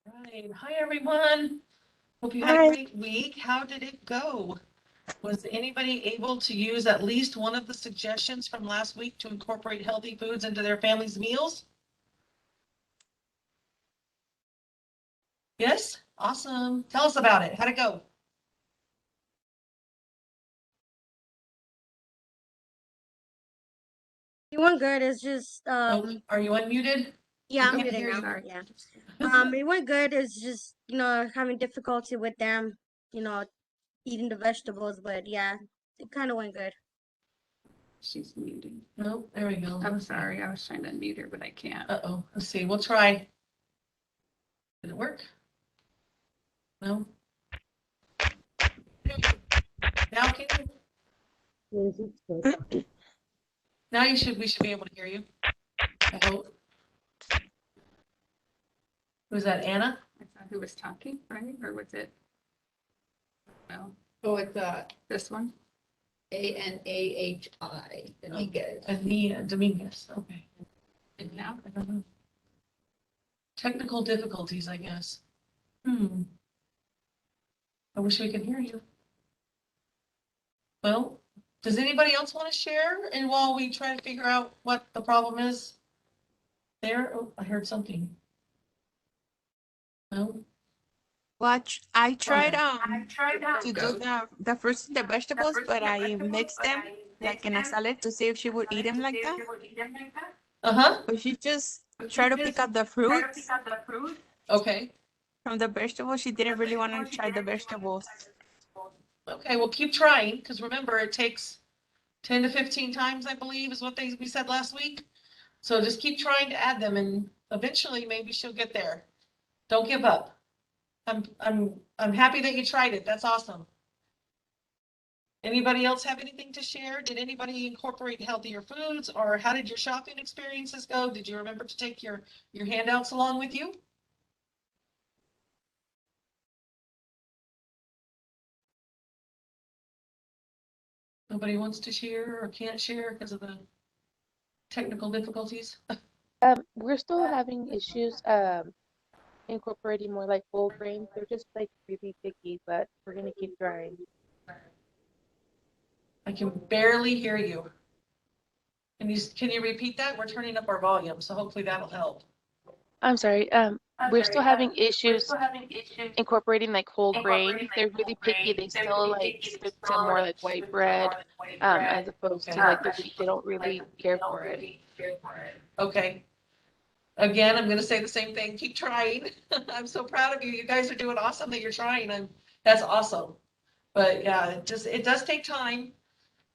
Right. Hi, everyone. Hope you had a Hi. great week. How did it go? Was anybody able to use at least one of the suggestions from last week to incorporate healthy foods into their family's meals? Yes? Awesome. Tell us about it. How'd it go? It went good. It's just Are you unmuted? yeah, I'm can't muted hear now. you. Sorry. Yeah. It went good. It's just having difficulty with them, eating the vegetables, but yeah, it kind of went good. She's muting. No, there we go. I'm sorry, I was trying to unmute her, but I can't. Uh-oh. Let's see. We'll try. Did it work? No? Now can you? Now we should be able to hear you. I hope. Was that Anna? I thought who was talking, right? Or was it? No, Oh, it's this one? Anahi, Dominguez. Ania Dominguez. Okay. And now? I don't know. Technical difficulties, I guess. I wish we could hear you. Well, does anybody else want to share? And while we try to figure out what the problem is there, oh, I heard something. No? I tried to Go. do the fruits and the vegetables, but I mixed them like in a salad to see if she would eat them like that. Uh-huh. But she just tried to pick up the fruits Okay. from the vegetables. She didn't really want to try the vegetables. Okay, well, keep trying, because remember, it takes 10 to 15 times, I believe, is what we said last week. So just keep trying to add them, and eventually maybe she'll get there. Don't give up. I'm happy that you tried it. That's awesome. Anybody else have anything to share? Did anybody incorporate healthier foods, or how did your shopping experiences go? Did you remember to take your handouts along with you? Nobody wants to share or can't share because of the technical difficulties? We're still having issues incorporating more like whole grains. They're just like really picky, but we're gonna keep trying. I can barely hear you. Can you repeat that? We're turning up our volume, so hopefully that'll help. I'm sorry. We're still having issues incorporating like whole grain. They're really picky. They still like stick to more like white bread, as opposed to like the wheat. They don't really care for it. Okay. Again, I'm going to say the same thing. Keep trying. I'm so proud of you. You guys are doing awesome that you're trying. That's awesome. But yeah, it does take time.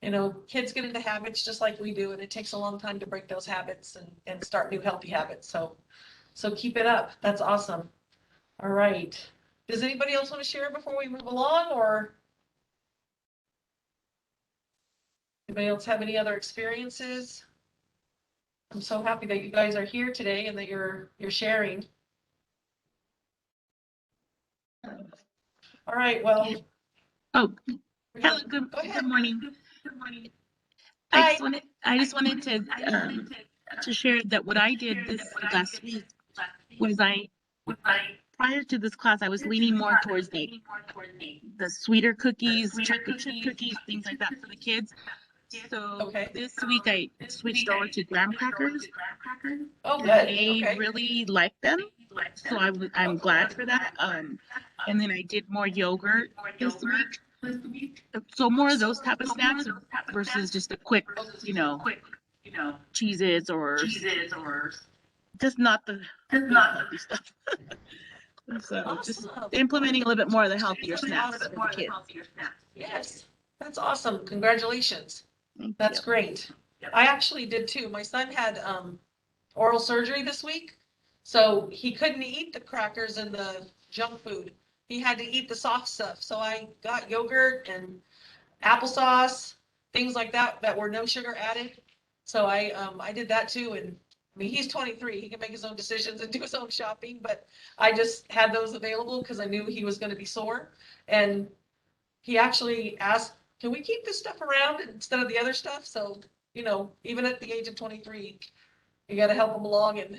You know, kids get into habits just like we do, and it takes a long time to break those habits and start new healthy habits. So keep it up. That's awesome. All right. Does anybody else want to share before we move along, or anybody else have any other experiences? I'm so happy that you guys are here today and that you're sharing. All right, well. Oh, hello, good morning. Hi. I just wanted to share that what I did this last week was prior to this class, I was leaning more towards the sweeter cookies, chocolate chip cookies, things like that for the kids. So this week I switched over to graham crackers. Oh, good. They Okay. really like them, so I'm glad for that. And then I did more yogurt this week. So more of those type of snacks versus just a quick, cheeses or just not the healthy stuff. So just implementing a little bit more of the healthier snacks for the kids. Yes, that's awesome. Congratulations. That's great. I actually did too. My son had oral surgery this week, so he couldn't eat the crackers and the junk food. He had to eat the soft stuff. So I got yogurt and applesauce, things like that were no sugar added. So I did that too. And I mean, he's 23. He can make his own decisions and do his own shopping, but I just had those available because I knew he was going to be sore. And he actually asked, can we keep this stuff around instead of the other stuff? So, even at the age of 23, You got to help them along and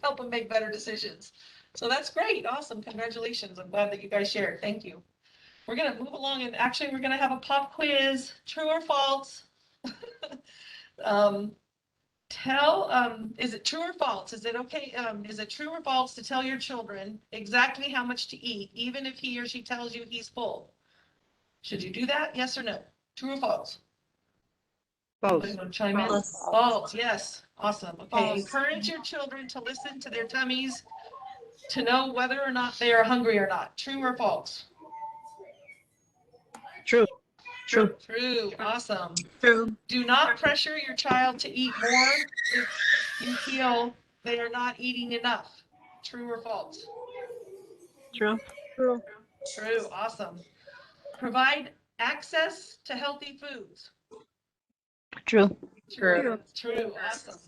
help them make better decisions. So that's great. Awesome. Congratulations. I'm glad that you guys shared. Thank you. We're going to move along, and actually we're going to have a pop quiz, true or false. Is it true or false? Is it okay? Is it true or false to tell your children exactly how much to eat, even if he or she tells you he's full? Should you do that? Yes or no? True or false? False. Anybody want to chime in? False, yes. Awesome. Okay. Encourage your children to listen to their tummies to know whether or not they are hungry or not. True or false? True. True. True. Awesome. True. Do not pressure your child to eat more if you feel they are not eating enough. True or false? True. True. True. Awesome. Provide access to healthy foods. True. True. True. Awesome.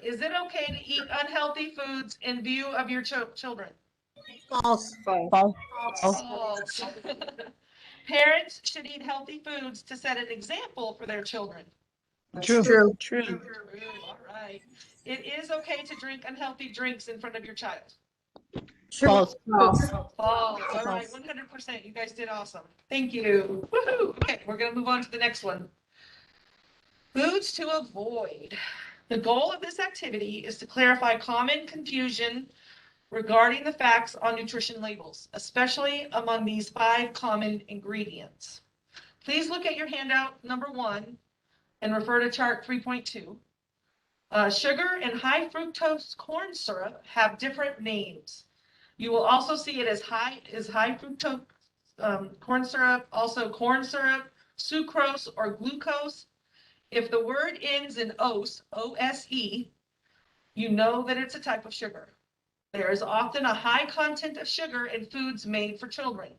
Is it okay to eat unhealthy foods in view of your children? False. False. False. Parents should eat healthy foods to set an example for their children. True. True. True. True. All right. It is okay to drink unhealthy drinks in front of your child. True. False. False. All right. 100%. You guys did awesome. Thank you. Woohoo. Okay, we're going to move on to the next one. Foods to avoid. The goal of this activity is to clarify common confusion regarding the facts on nutrition labels, especially among these 5 common ingredients. Please look at your handout number 1 and refer to chart 3.2. Sugar and high fructose corn syrup have different names. You will also see it as high fructose corn syrup, also corn syrup, sucrose, or glucose. If the word ends in ose, O-S-E, you know that it's a type of sugar. There is often a high content of sugar in foods made for children.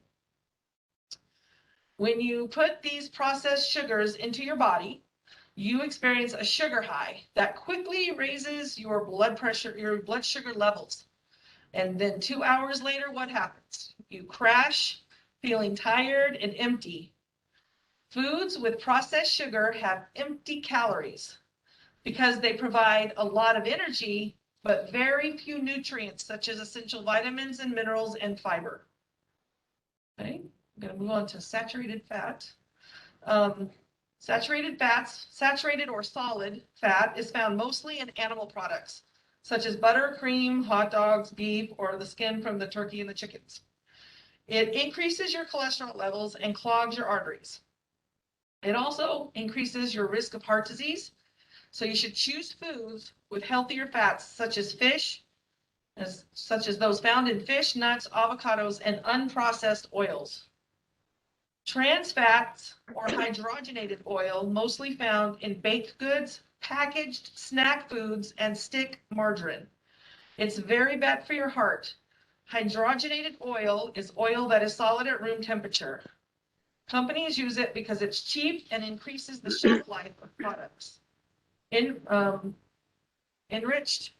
When you put these processed sugars into your body, you experience a sugar high that quickly raises your blood pressure, your blood sugar levels. And then 2 hours later, what happens? You crash, feeling tired and empty. Foods with processed sugar have empty calories because they provide a lot of energy, but very few nutrients such as essential vitamins and minerals and fiber. Okay, I'm going to move on to saturated fat. Saturated fats, saturated or solid fat is found mostly in animal products, such as butter, cream, hot dogs, beef, or the skin from the turkey and the chickens. It increases your cholesterol levels and clogs your arteries. It also increases your risk of heart disease. So you should choose foods with healthier fats, such as fish, such as those found in fish, nuts, avocados, and unprocessed oils. Trans fats or hydrogenated oil, mostly found in baked goods, packaged snack foods, and stick margarine. It's very bad for your heart. Hydrogenated oil is oil that is solid at room temperature. Companies use it because it's cheap and increases the shelf life of products. Enriched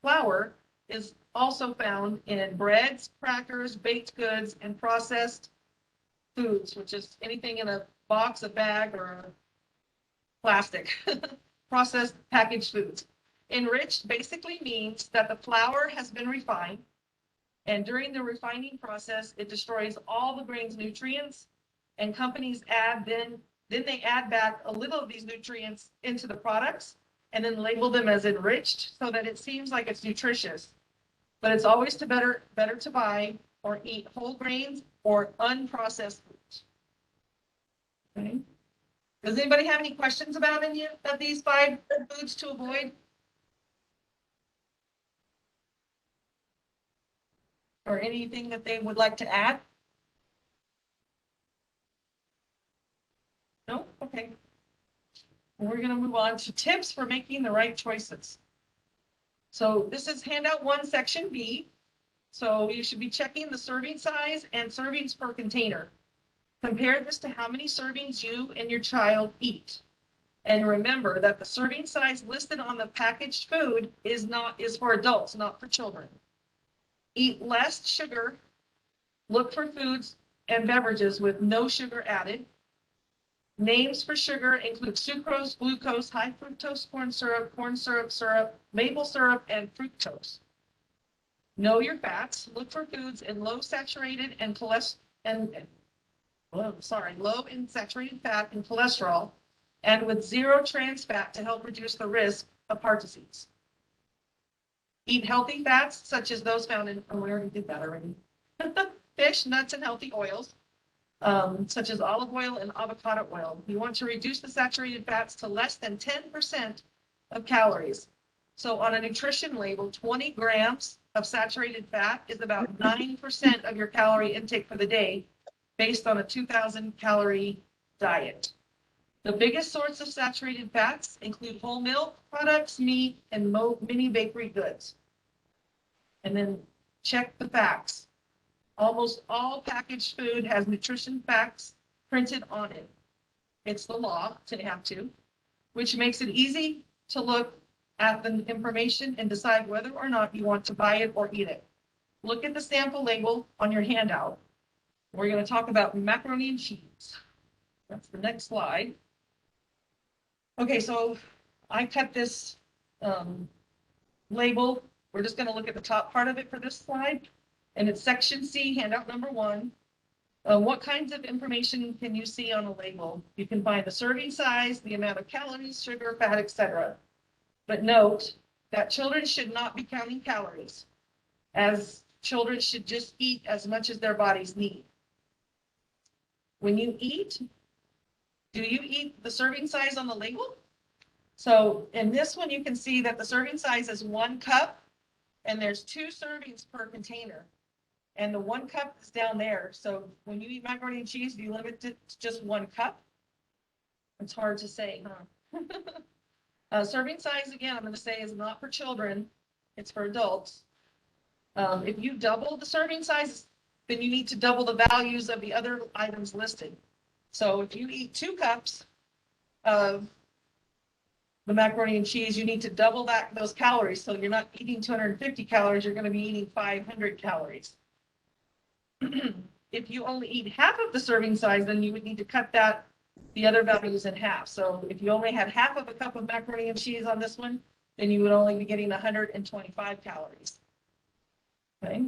flour is also found in breads, crackers, baked goods, and processed foods, which is anything in a box, a bag, or a plastic. Processed packaged foods. Enriched basically means that the flour has been refined, and during the refining process, it destroys all the grain's nutrients, and companies then they add back a little of these nutrients into the products and then label them as enriched so that it seems like it's nutritious. But it's always better to buy or eat whole grains or unprocessed foods. Okay. Does anybody have any questions about any of these 5 foods to avoid? Or anything that they would like to add? No? Okay. We're going to move on to tips for making the right choices. So this is handout 1, section B. So you should be checking the serving size and servings per container. Compare this to how many servings you and your child eat. And remember that the serving size listed on the packaged food is for adults, not for children. Eat less sugar. Look for foods and beverages with no sugar added. Names for sugar include sucrose, glucose, high fructose corn syrup, maple syrup, and fructose. Know your fats. Look for foods in low saturated and low in saturated fat and cholesterol, and with zero trans fat to help reduce the risk of heart disease. Eat healthy fats, such as those found in, we already did that already. Fish, nuts, and healthy oils, such as olive oil and avocado oil. You want to reduce the saturated fats to less than 10% of calories. So on a nutrition label, 20 grams of saturated fat is about 9% of your calorie intake for the day, based on a 2,000 calorie diet. The biggest source of saturated fats include whole milk products, meat, and many bakery goods. And then check the facts. Almost all packaged food has nutrition facts printed on it. It's the law to have to, which makes it easy to look at the information and decide whether or not you want to buy it or eat it. Look at the sample label on your handout. We're going to talk about macaroni and cheese. That's the next slide. Okay, so I cut this label. We're just going to look at the top part of it for this slide. And it's section C, handout number 1. What kinds of information can you see on a label? You can find the serving size, the amount of calories, sugar, fat, etc. But note that children should not be counting calories, as children should just eat as much as their bodies need. When you eat, do you eat the serving size on the label? So in this one, you can see that the serving size is 1 cup, and there's 2 servings per container. And the 1 cup is down there. So when you eat macaroni and cheese, do you limit it to just 1 cup? It's hard to say, huh? Serving size, again, I'm going to say is not for children. It's for adults. If you double the serving size, then you need to double the values of the other items listed. So if you eat 2 cups of the macaroni and cheese, you need to double those calories. So you're not eating 250 calories, you're going to be eating 500 calories. If you only eat half of the serving size, then you would need to cut the other values in half. So if you only had half of a cup of macaroni and cheese on this one, then you would only be getting 125 calories. Okay,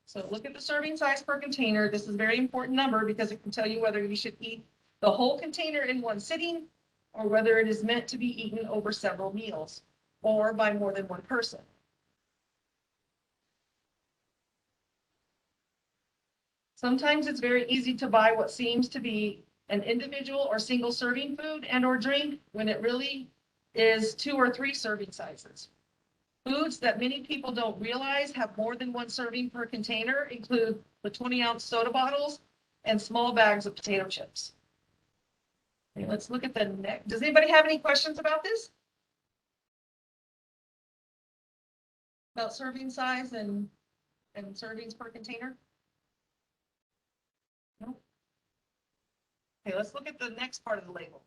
so look at the serving size per container. This is a very important number because it can tell you whether you should eat the whole container in one sitting, or whether it is meant to be eaten over several meals or by more than one person. Sometimes it's very easy to buy what seems to be an individual or single serving food and or drink when it really is 2 or 3 serving sizes. Foods that many people don't realize have more than 1 serving per container include the 20-ounce soda bottles and small bags of potato chips. Okay, let's look at the next. Does anybody have any questions about this? About serving size and servings per container? No? Okay, let's look at the next part of the label.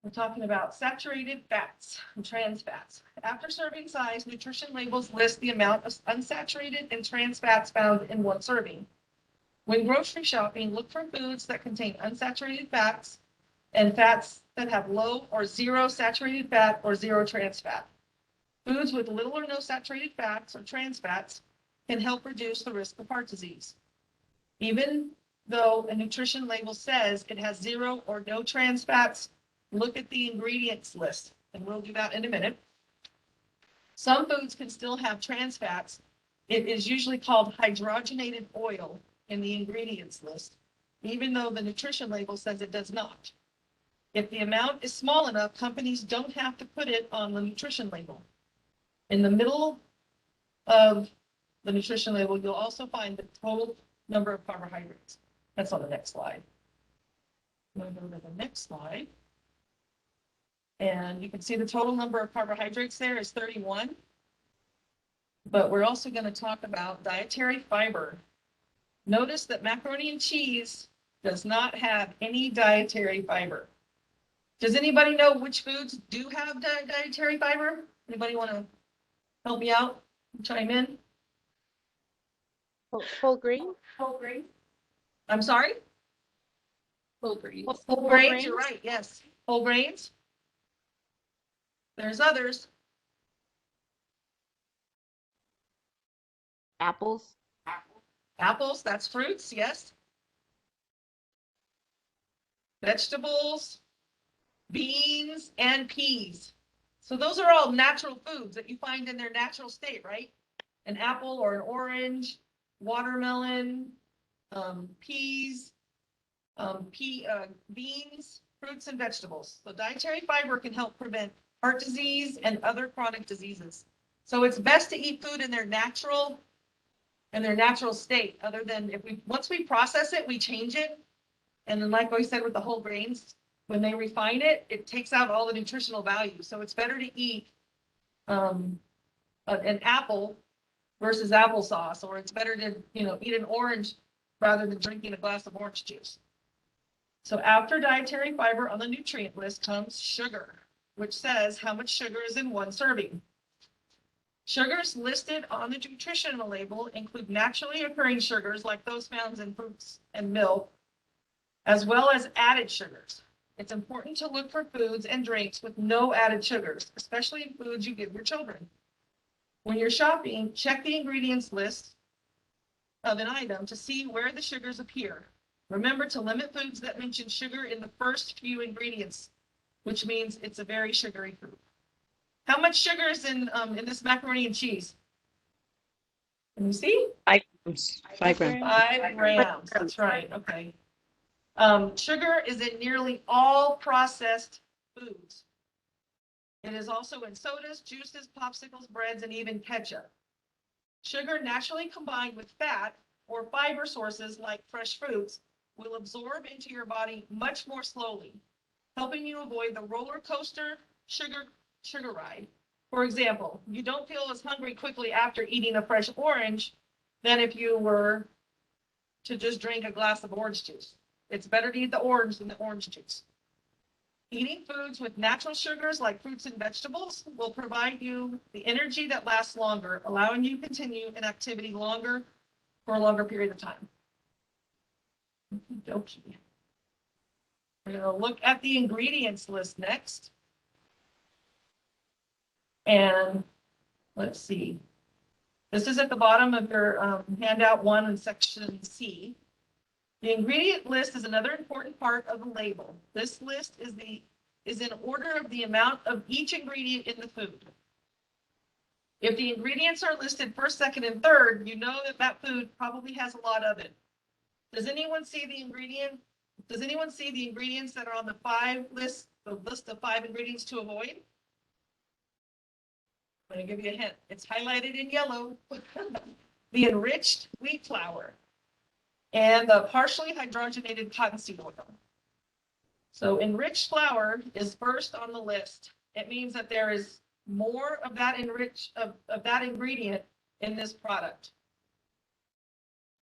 We're talking about saturated fats and trans fats. After serving size, nutrition labels list the amount of unsaturated and trans fats found in 1 serving. When grocery shopping, look for foods that contain unsaturated fats and fats that have low or 0 saturated fat or 0 trans fat. Foods with little or no saturated fats or trans fats can help reduce the risk of heart disease. Even though a nutrition label says it has 0 or no trans fats, look at the ingredients list, and we'll do that in a minute. Some foods can still have trans fats. It is usually called hydrogenated oil in the ingredients list, even though the nutrition label says it does not. If the amount is small enough, companies don't have to put it on the nutrition label. In the middle of the nutrition label, you'll also find the total number of carbohydrates. That's on the next slide. I'm going to go to the next slide. And you can see the total number of carbohydrates there is 31. But we're also going to talk about dietary fiber. Notice that macaroni and cheese does not have any dietary fiber. Does anybody know which foods do have dietary fiber? Anybody want to help me out? Chime in? Whole grain? Whole grain. I'm sorry? Whole grains. Whole grains, you're right, yes. Whole grains. There's others. Apples. Apples, that's fruits, yes. Vegetables, beans, and peas. So those are all natural foods that you find in their natural state, right? An apple or an orange, watermelon, peas, beans, fruits, and vegetables. So dietary fiber can help prevent heart disease and other chronic diseases. So it's best to eat food in their natural state, other than once we process it, we change it. And then like I said, with the whole grains, when they refine it, it takes out all the nutritional value. So it's better to eat an apple versus applesauce, or it's better to, eat an orange rather than drinking a glass of orange juice. So after dietary fiber on the nutrient list comes sugar, which says how much sugar is in one serving. Sugars listed on the nutritional label include naturally occurring sugars like those found in fruits and milk, as well as added sugars. It's important to look for foods and drinks with no added sugars, especially in foods you give your children. When you're shopping, check the ingredients list of an item to see where the sugars appear. Remember to limit foods that mention sugar in the first few ingredients, which means it's a very sugary food. How much sugar is in this macaroni and cheese? Can you see? 5 grams. 5 grams. 5 grams. That's right. Okay. Sugar is in nearly all processed foods. It is also in sodas, juices, popsicles, breads, and even ketchup. Sugar naturally combined with fat or fiber sources like fresh fruits will absorb into your body much more slowly, helping you avoid the roller coaster sugar ride. For example, you don't feel as hungry quickly after eating a fresh orange than if you were to just drink a glass of orange juice. It's better to eat the orange than the orange juice. Eating foods with natural sugars like fruits and vegetables will provide you the energy that lasts longer, allowing you to continue an activity for a longer period of time. Okay. We're going to look at the ingredients list next. And let's see. This is at the bottom of your handout 1 in section C. The ingredient list is another important part of the label. This list is in order of the amount of each ingredient in the food. If the ingredients are listed first, second, and third, you know that food probably has a lot of it. Does anyone see the ingredients that are on the list of 5 ingredients to avoid? I'm going to give you a hint. It's highlighted in yellow. The enriched wheat flour and the partially hydrogenated cottonseed oil. So enriched flour is first on the list. It means that there is more of that that ingredient in this product.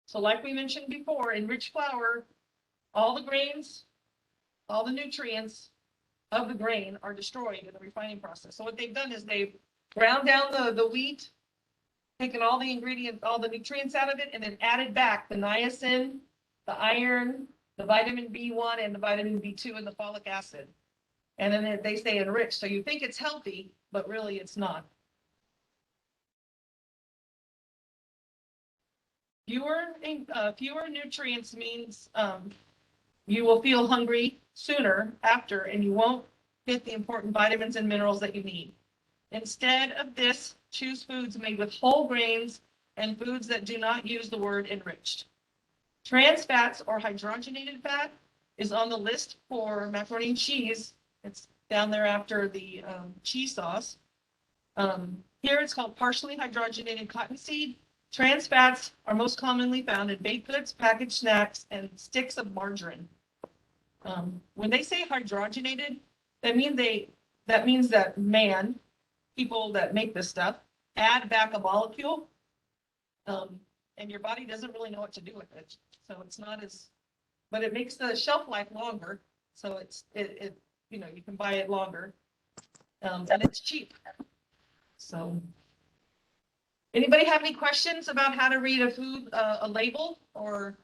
So like we mentioned before, enriched flour, all the grains, all the nutrients of the grain are destroyed in the refining process. So what they've done is they've ground down the wheat, taken all the ingredients, all the nutrients out of it, and then added back the niacin, the iron, the vitamin B1, and the vitamin B2, and the folic acid. And then they say enriched. So you think it's healthy, but really it's not. Fewer nutrients means you will feel hungry sooner after, and you won't get the important vitamins and minerals that you need. Instead of this, choose foods made with whole grains and foods that do not use the word enriched. Trans fats or hydrogenated fat is on the list for macaroni and cheese. It's down there after the cheese sauce. Here it's called partially hydrogenated cottonseed. Trans fats are most commonly found in baked goods, packaged snacks, and sticks of margarine. When they say hydrogenated, that means that people that make this stuff, add back a molecule, and your body doesn't really know what to do with it. So it's not but it makes the shelf life longer. So you can buy it longer, and it's cheap. So anybody have any questions about how to read a label or?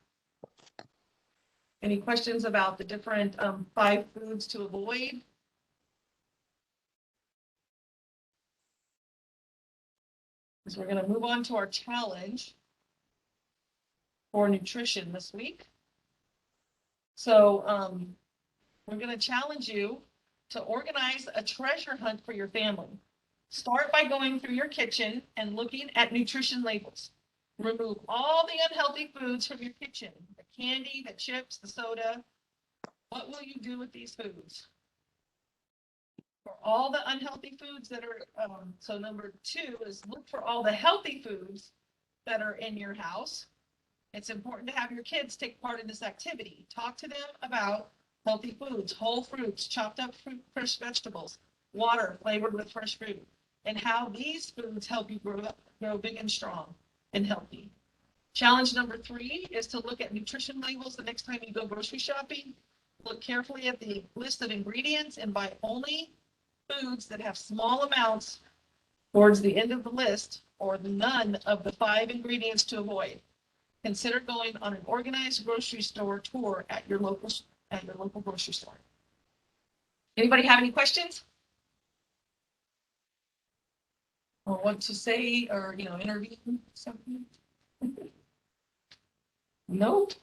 Any questions about the different 5 foods to avoid? So we're going to move on to our challenge for nutrition this week. So we're going to challenge you to organize a treasure hunt for your family. Start by going through your kitchen and looking at nutrition labels. Remove all the unhealthy foods from your kitchen, the candy, the chips, the soda. What will you do with these foods? For all the unhealthy foods that are, so number 2 is look for all the healthy foods that are in your house. It's important to have your kids take part in this activity. Talk to them about healthy foods, whole fruits, chopped up fruit, fresh vegetables, water flavored with fresh fruit, and how these foods help you grow big and strong and healthy. Challenge number 3 is to look at nutrition labels the next time you go grocery shopping. Look carefully at the list of ingredients and buy only foods that have small amounts towards the end of the list or none of the 5 ingredients to avoid. Consider going on an organized grocery store tour at your local grocery store. Anybody have any questions? Or want to say or intervene something? Nope.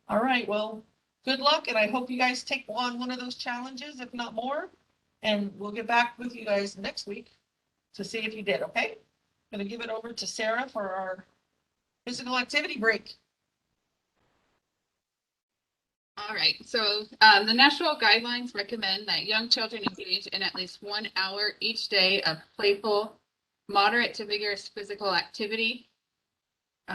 All right, well, good luck, and I hope you guys take on one of those challenges, if not more. And we'll get back with you guys next week to see if you did, okay? I'm gonna give it over to Sarah for our physical activity break. All right, so the national guidelines recommend that young children engage in at least 1 hour each day of playful, moderate to vigorous physical activity.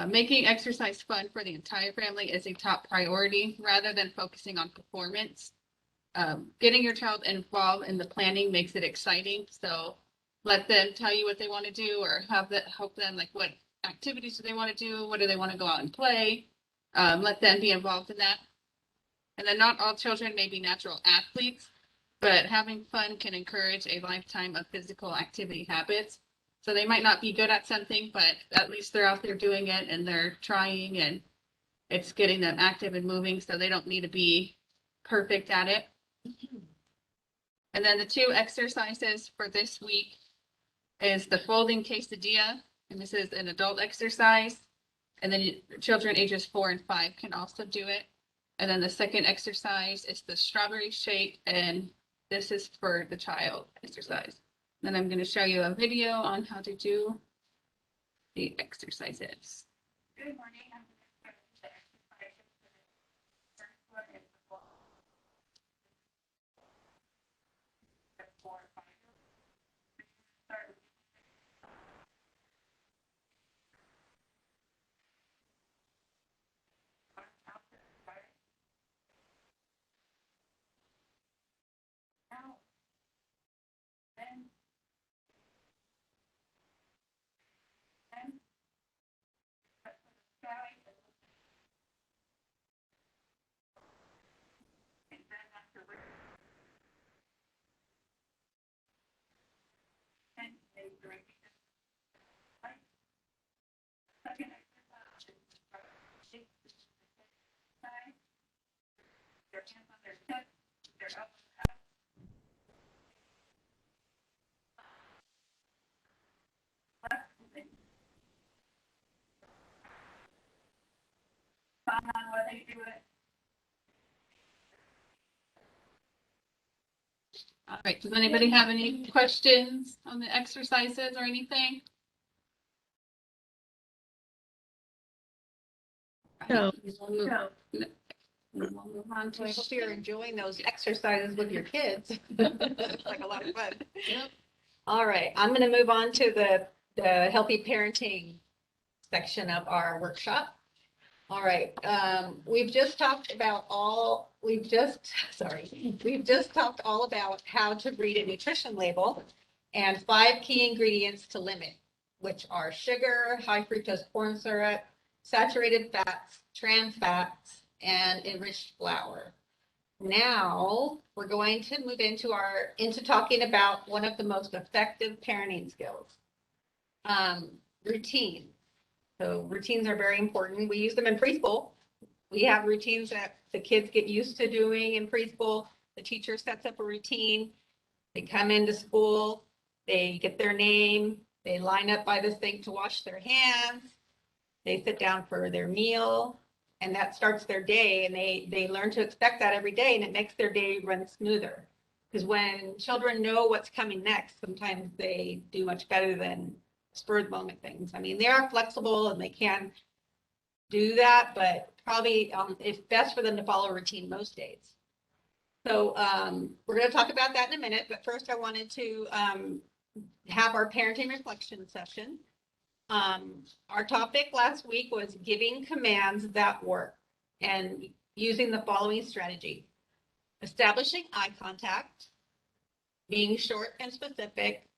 Making exercise fun for the entire family is a top priority rather than focusing on performance. Getting your child involved in the planning makes it exciting. So let them tell you what they want to do, or help them like what activities do they want to do, what do they want to go out and play. Let them be involved in that. And then not all children may be natural athletes, but having fun can encourage a lifetime of physical activity habits. So they might not be good at something, but at least they're out there doing it and they're trying, and it's getting them active and moving, so they don't need to be perfect at it. And then the 2 exercises for this week is the folding quesadilla, and this is an adult exercise. And then children ages 4 and 5 can also do it. And then the second exercise is the strawberry shake, and this is for the child exercise. Then I'm going to show you a video on how to do the exercises. Good morning. I'm going to start with the exercises. First one is the four or 5. Start with their hands on their hips, their elbows out. Fun on what they do it. All right, does anybody have any questions on the exercises or anything? No. We'll move on to I hope you're enjoying those exercises with your kids. It's like a lot of fun. Yep. All right, I'm going to move on to the healthy parenting section of our workshop. All right, we've just talked all about how to read a nutrition label and 5 key ingredients to limit, which are sugar, high fructose corn syrup, saturated fats, trans fats, and enriched flour. Now we're going to move into talking about one of the most effective parenting skills, routine. So routines are very important. We use them in preschool We have routines that the kids get used to doing in preschool. The teacher sets up a routine. They come into school, they get their name, they line up by the sink to wash their hands. They sit down for their meal, and that starts their day, and they learn to expect that every day, and it makes their day run smoother. Because when children know what's coming next, sometimes they do much better than spur of the moment things. I mean, they are flexible and they can do that, but probably it's best for them to follow a routine most days. So we're going to talk about that in a minute, but first I wanted to have our parenting reflection session. Our topic last week was giving commands that work and using the following strategy: establishing eye contact, being short and specific,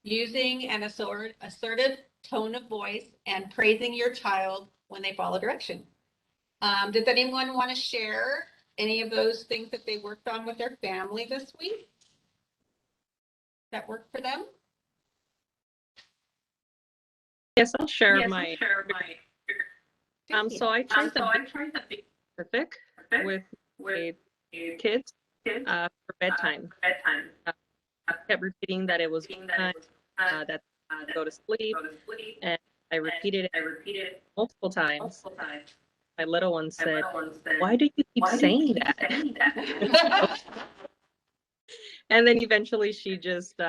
using an assertive tone of voice, and praising your child when they follow direction. Does anyone want to share any of those things that they worked on with their family this week that worked for them? Yes, I'll share my. So I tried to be specific with my kids for bedtime. I kept repeating that it was time, that go to sleep, and I repeated it multiple times. My little one said, "Why do you keep saying that?" And then eventually she just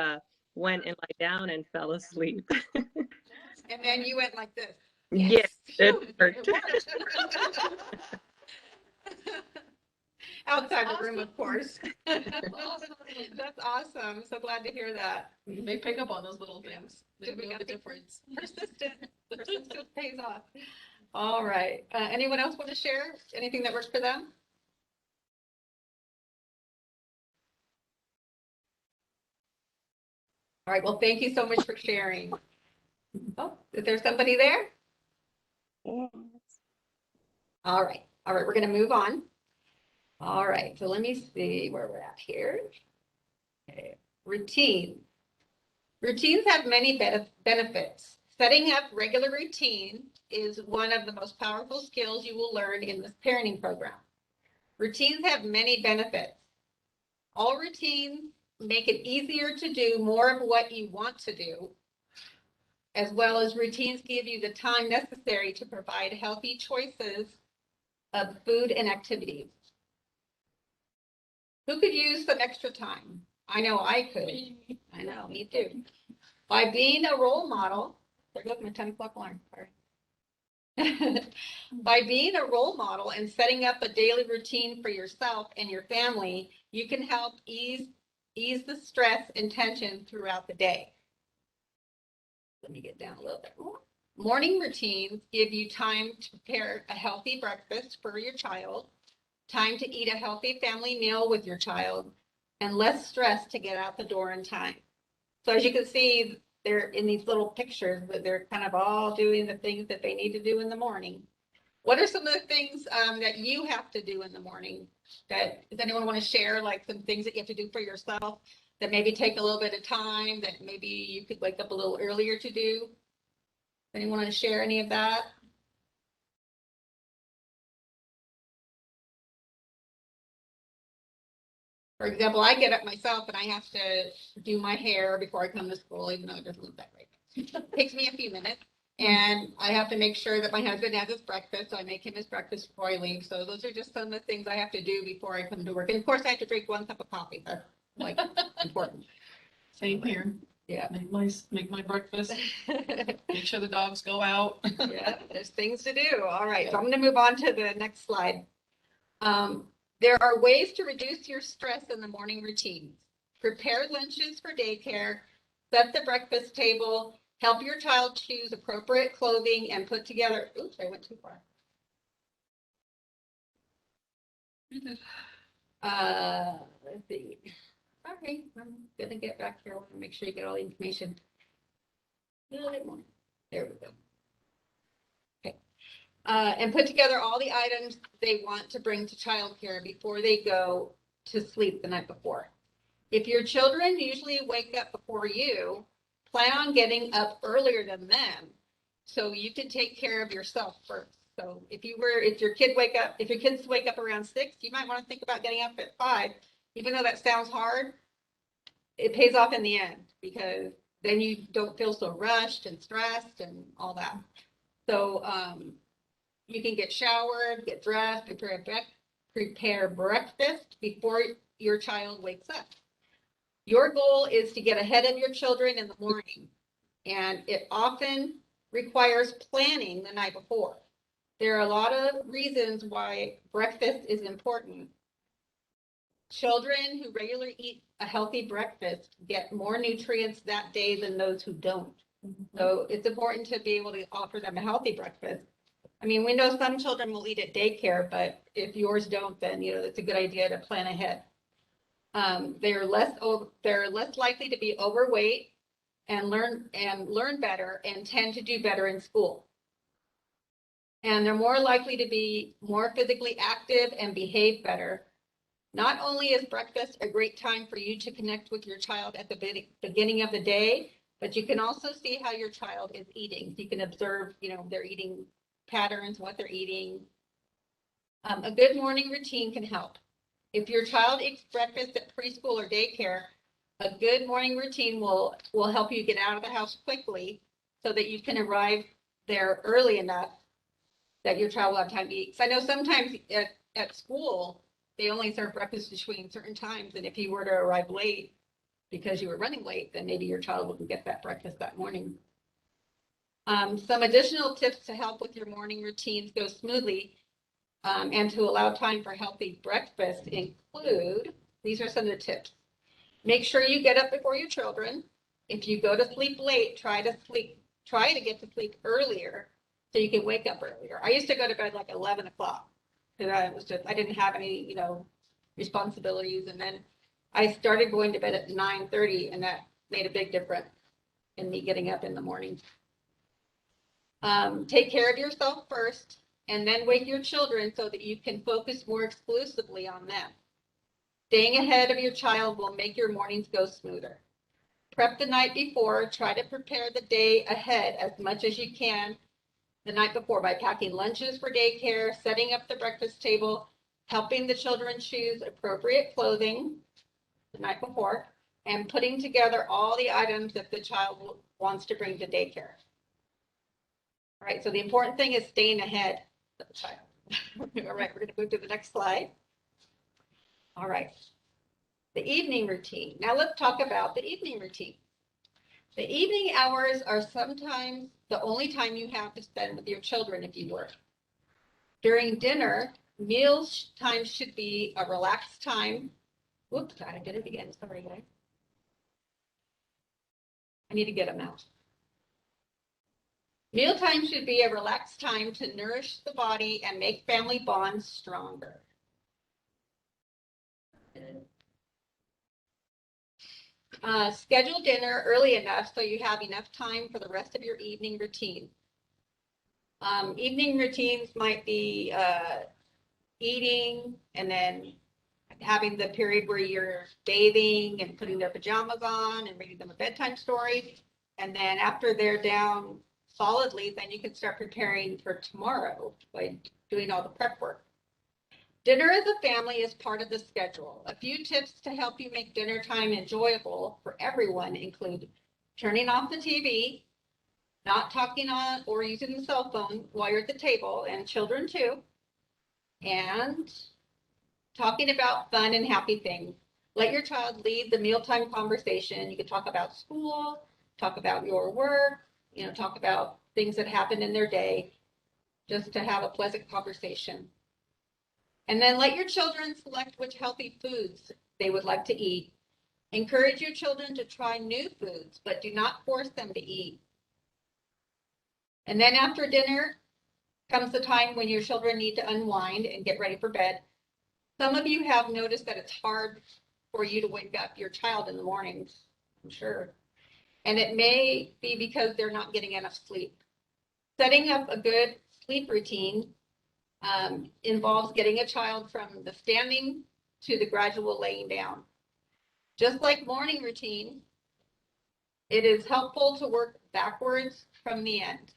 went and lay down and fell asleep. And then you went like this. Yes, it worked. Outside the room, of course. That's awesome. So glad to hear that. They pick up on those little things. They We know got the the- difference. Persistence pays off. All right. Anyone else want to share anything that works for them? All right. Well, thank you so much for sharing. Oh, is there somebody there? All right. All right. We're going to move on. All right. So let me see where we're at here. Okay. Routine. Routines have many benefits. Setting up regular routine is one of the most powerful skills you will learn in this parenting program. Routines have many benefits. All routines make it easier to do more of what you want to do, as well as routines give you the time necessary to provide healthy choices of food and activities. Who could use some extra time? I know I could. I know, me too. By being a role model, there goes my 10 o'clock alarm. Sorry. By being a role model and setting up a daily routine for yourself and your family, you can help ease the stress and tension throughout the day. Let me get down a little bit more. Morning routines give you time to prepare a healthy breakfast for your child, time to eat a healthy family meal with your child, and less stress to get out the door in time. So as you can see, they're in these little pictures, but they're kind of all doing the things that they need to do in the morning. What are some of the things that you have to do in the morning? Does anyone want to share, like some things that you have to do for yourself that maybe take a little bit of time, that maybe you could wake up a little earlier to do? Anyone want to share any of that? For example, I get up myself and I have to do my hair before I come to school, even though it doesn't look that great. It takes me a few minutes. And I have to make sure that my husband has his breakfast, so I make him his breakfast before I leave. So those are just some of the things I have to do before I come to work. And of course, I have to drink 1 cup of coffee. That's like important. Same here. Yeah. Make my breakfast, make sure the dogs go out. Yeah, there's things to do. All right, so I'm going to move on to the next slide. There are ways to reduce your stress in the morning routines. Prepare lunches for daycare, set the breakfast table, help your child choose appropriate clothing, and put together, oops, I went too far. Let's see. Okay, I'm gonna get back here. I want to make sure you get all the information. A little bit more. There we go. Okay. And put together all the items they want to bring to childcare before they go to sleep the night before. If your children usually wake up before you, plan on getting up earlier than them so you can take care of yourself first. So if your kids wake up around 6, you might want to think about getting up at 5. Even though that sounds hard, it pays off in the end because then you don't feel so rushed and stressed and all that. So you can get showered, get dressed, prepare breakfast before your child wakes up. Your goal is to get ahead of your children in the morning, and it often requires planning the night before. There are a lot of reasons why breakfast is important. Children who regularly eat a healthy breakfast get more nutrients that day than those who don't. So it's important to be able to offer them a healthy breakfast. I mean, we know some children will eat at daycare, but if yours don't, then it's a good idea to plan ahead. They're less likely to be overweight and learn better and tend to do better in school. And they're more likely to be more physically active and behave better. Not only is breakfast a great time for you to connect with your child at the beginning of the day, but you can also see how your child is eating. You can observe, their eating patterns, what they're eating. A good morning routine can help. If your child eats breakfast at preschool or daycare, a good morning routine will help you get out of the house quickly so that you can arrive there early enough that your child will have time to eat. So I know sometimes at school, they only serve breakfast between certain times. And if you were to arrive late because you were running late, then maybe your child wouldn't get that breakfast that morning. Some additional tips to help with your morning routines go smoothly and to allow time for healthy breakfast include, these are some of the tips. Make sure you get up before your children. If you go to sleep late, try to get to sleep earlier so you can wake up earlier. I used to go to bed like 11 o'clock because I didn't have any, responsibilities. And then I started going to bed at 9:30, and that made a big difference in me getting up in the morning. Take care of yourself first and then wake your children so that you can focus more exclusively on them. Staying ahead of your child will make your mornings go smoother. Prep the night before. Try to prepare the day ahead as much as you can the night before by packing lunches for daycare, setting up the breakfast table, helping the children choose appropriate clothing the night before, and putting together all the items that the child wants to bring to daycare. All right, so the important thing is staying ahead of the child. All right, we're going to move to the next slide. All right, the evening routine. Now let's talk about the evening routine. The evening hours are sometimes the only time you have to spend with your children if you work. During dinner, meals time should be a relaxed time. Whoops, I did it again. Sorry, guys. I need to get them out. Mealtime should be a relaxed time to nourish the body and make family bonds stronger. Schedule dinner early enough so you have enough time for the rest of your evening routine. Evening routines might be eating and then having the period where you're bathing and putting their pajamas on and reading them a bedtime story. And then after they're down solidly, then you can start preparing for tomorrow by doing all the prep work. Dinner as a family is part of the schedule. A few tips to help you make dinner time enjoyable for everyone include turning off the TV, not talking on or using the cell phone while you're at the table, and children too, and talking about fun and happy things. Let your child lead the mealtime conversation. You can talk about school, talk about your work, talk about things that happened in their day, just to have a pleasant conversation. And then let your children select which healthy foods they would like to eat. Encourage your children to try new foods, but do not force them to eat. And then after dinner comes the time when your children need to unwind and get ready for bed. Some of you have noticed that it's hard for you to wake up your child in the mornings, I'm sure. And it may be because they're not getting enough sleep. Setting up a good sleep routine involves getting a child from the standing to the gradual laying down. Just like morning routine, it is helpful to work backwards from the end.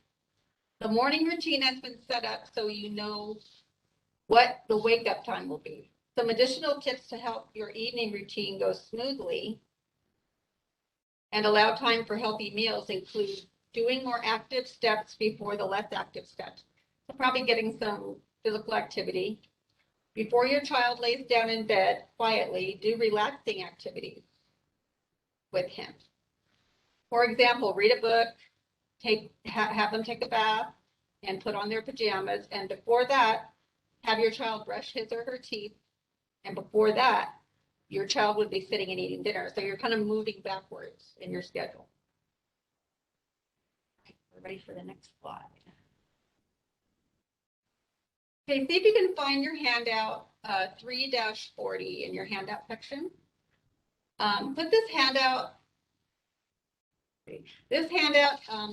The morning routine has been set up so you know what the wake up time will be. Some additional tips to help your evening routine go smoothly and allow time for healthy meals include doing more active steps before the less active steps. So probably getting some physical activity. Before your child lays down in bed quietly, do relaxing activities with him. For example, read a book, have them take a bath and put on their pajamas. And before that, have your child brush his or her teeth. And before that, your child would be sitting and eating dinner. So you're kind of moving backwards in your schedule. We're ready for the next slide. Okay, see if you can find your handout 3-40 in your handout section. Put this handout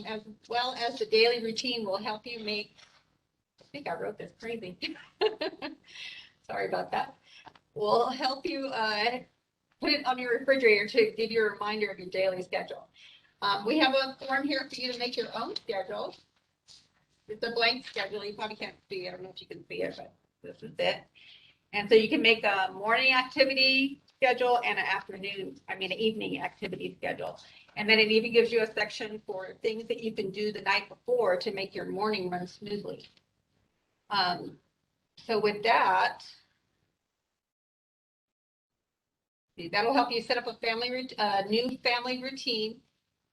as well as the daily routine will help you make, I think I wrote this crazy. Sorry about that. Will help you put it on your refrigerator to give you a reminder of your daily schedule. We have a form here for you to make your own schedule. It's a blank schedule. You probably can't see it. I don't know if you can see it, but this is it. And so you can make a morning activity schedule and an evening activity schedule. And then it even gives you a section for things that you can do the night before to make your morning run smoothly. So with that, that'll help you set up a new family routine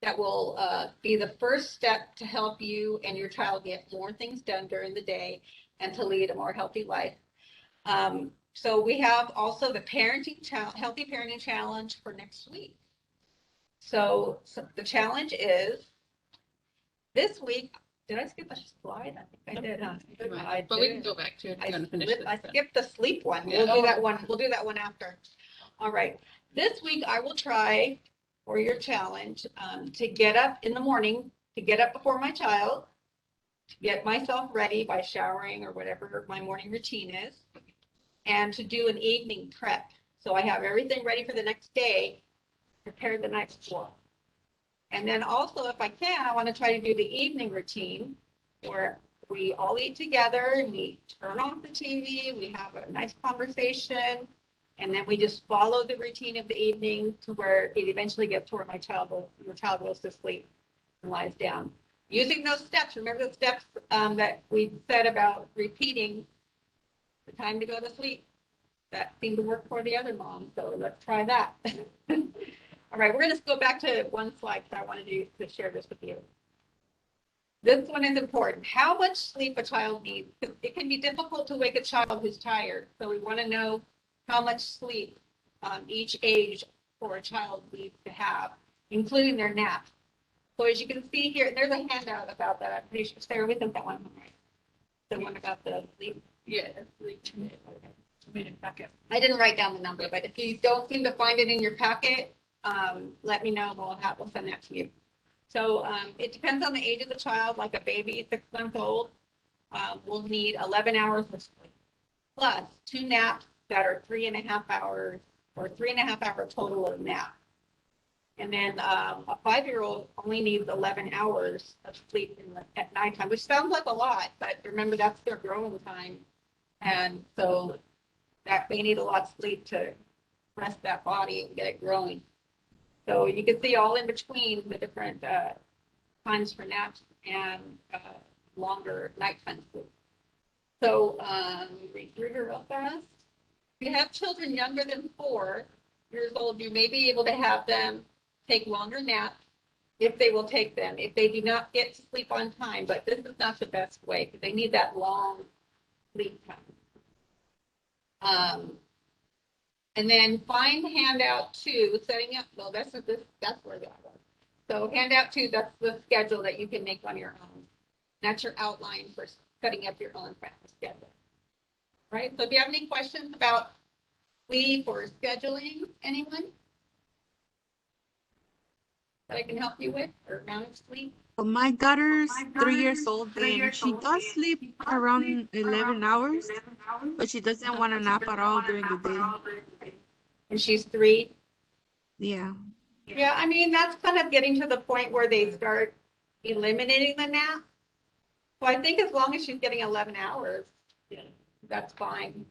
that will be the first step to help you and your child get more things done during the day and to lead a more healthy life. So we have also the Healthy Parenting Challenge for next week. So the challenge is this week. Did I skip a slide? I think I did. Huh? But we can go back to it. I skipped the sleep one. Yeah. We'll do that one. We'll do that one after. All right. This week I will try for your challenge to get up in the morning, to get up before my child, to get myself ready by showering or whatever my morning routine is, and to do an evening prep. So I have everything ready for the next day, prepared the night before. And then also, if I can, I want to try to do the evening routine where we all eat together, we turn off the TV, we have a nice conversation, and then we just follow the routine of the evening to where it eventually gets to where your child goes to sleep and lies down. Using those steps, remember the steps that we said about repeating the time to go to sleep. That seemed to work for the other mom, so let's try that. All right, we're going to go back to one slide because I wanted to share this with you. This one is important. How much sleep a child needs. It can be difficult to wake a child who's tired, so we want to know how much sleep each age for a child needs to have, including their nap. So as you can see here, there's a handout about that. I'm pretty sure Sarah, we sent that one, right? The one about the sleep. Yeah. I didn't write down the number, but if you don't seem to find it in your packet, let me know. We'll send that to you. So it depends on the age of the child. Like a baby, 6 months old, will need 11 hours of sleep, plus 2 naps that are 3.5 hours or 3.5 hour total of nap. And then a 5-year-old only needs 11 hours of sleep at nighttime, which sounds like a lot, but remember that's their growing time. And so that they need a lot of sleep to rest that body and get it growing. So you can see all in between the different times for naps and longer nighttime sleep. So read through here real fast. If you have children younger than 4 years old, you may be able to have them take longer naps if they will take them, if they do not get to sleep on time. But this is not the best way because they need that long sleep time. And then find handout 2, setting up, well, that's where that was. So handout 2, that's the schedule that you can make on your own. That's your outline for setting up your own practice schedule. Right? So if you have any questions about sleep or scheduling, anyone that I can help you with or manage sleep? Well, my daughter's 3 years old and she does sleep around 11 hours, but she doesn't want to nap at all during the day. And she's 3? Yeah. Yeah, I mean, that's kind of getting to the point where they start eliminating the nap. Well, I think as long as she's getting 11 hours, Yeah. that's fine.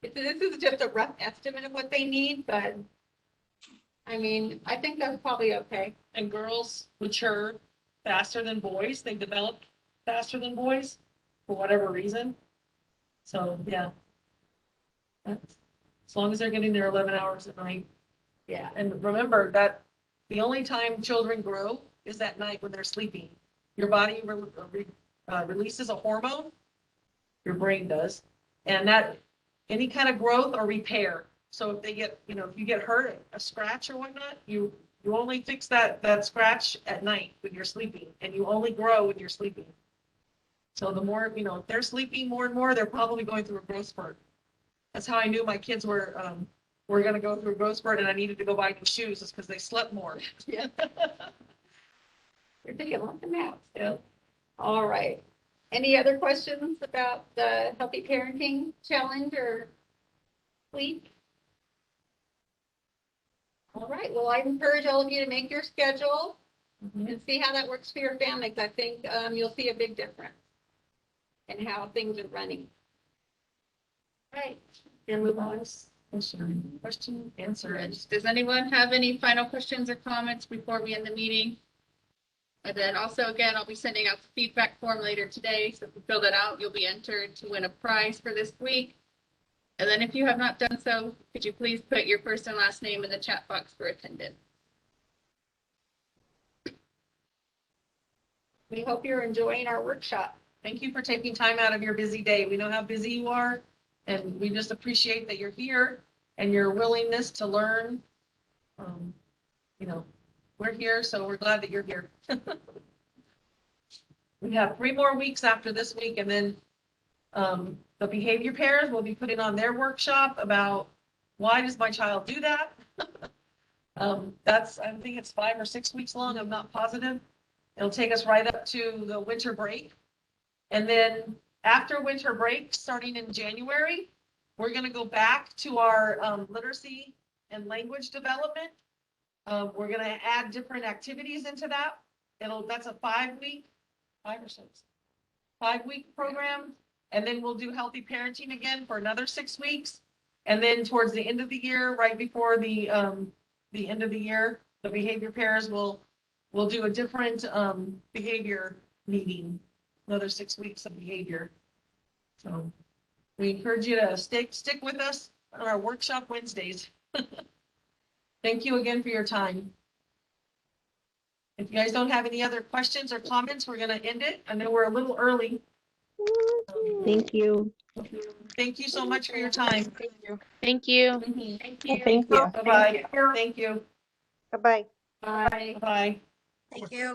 This is just a rough estimate of what they need, but I mean, I think that's probably okay. And girls mature faster than boys. They develop faster than boys for whatever reason. So, yeah. That's, as long as they're getting their 11 hours a night. Yeah. And remember that the only time children grow is at night when they're sleeping. Your body releases a hormone, your brain does, and that any kind of growth or repair. So if they get, you know, if you get hurt, a scratch or whatnot, you only fix that scratch at night when you're sleeping, and you only grow when you're sleeping. So the more, you know, if they're sleeping more and more, they're probably going through a growth spurt. That's how I knew my kids were going to go through a growth spurt, and I needed to go buy new shoes, is because they slept more. Yeah. You're taking lots of naps. Yeah. All right. Any other questions about the Healthy Parenting Challenge or sleep? All right. Well, I encourage all of you to make your schedule and see how that works for your families. I think you'll see a big difference in how things are running. All right. Can move on. Question answered. Does anyone have any final questions or comments before we end the meeting? And then also, again, I'll be sending out the feedback form later today. So if you fill that out, you'll be entered to win a prize for this week. And then if you have not done so, could you please put your first and last name in the chat box for attendance? We hope you're enjoying our workshop. Thank you for taking time out of your busy day. We know how busy you are, and we just appreciate that you're here and your willingness to learn. You know, we're here, so we're glad that you're here. We have 3 more weeks after this week, and then the behavior pairs will be putting on their workshop about why does my child do that? I think it's 5 or 6 weeks long. I'm not positive. It'll take us right up to the winter break. And then after winter break, starting in January, we're going to go back to our literacy and language development. We're going to add different activities into that. That's a 5-week, 5 or 6, 5-week program. And then we'll do healthy parenting again for another 6 weeks. And then towards the end of the year, right before the end of the year, the behavior pairs will do a different behavior meeting, another 6 weeks of behavior. So we encourage you to stick with us on our workshop Wednesdays. Thank you again for your time. If you guys don't have any other questions or comments, we're going to end it. I know we're a little early. Thank you. Thank you so much for your time. Thank you. Thank you. Bye-bye. Thank you. Bye-bye. Bye. Bye. Thank you.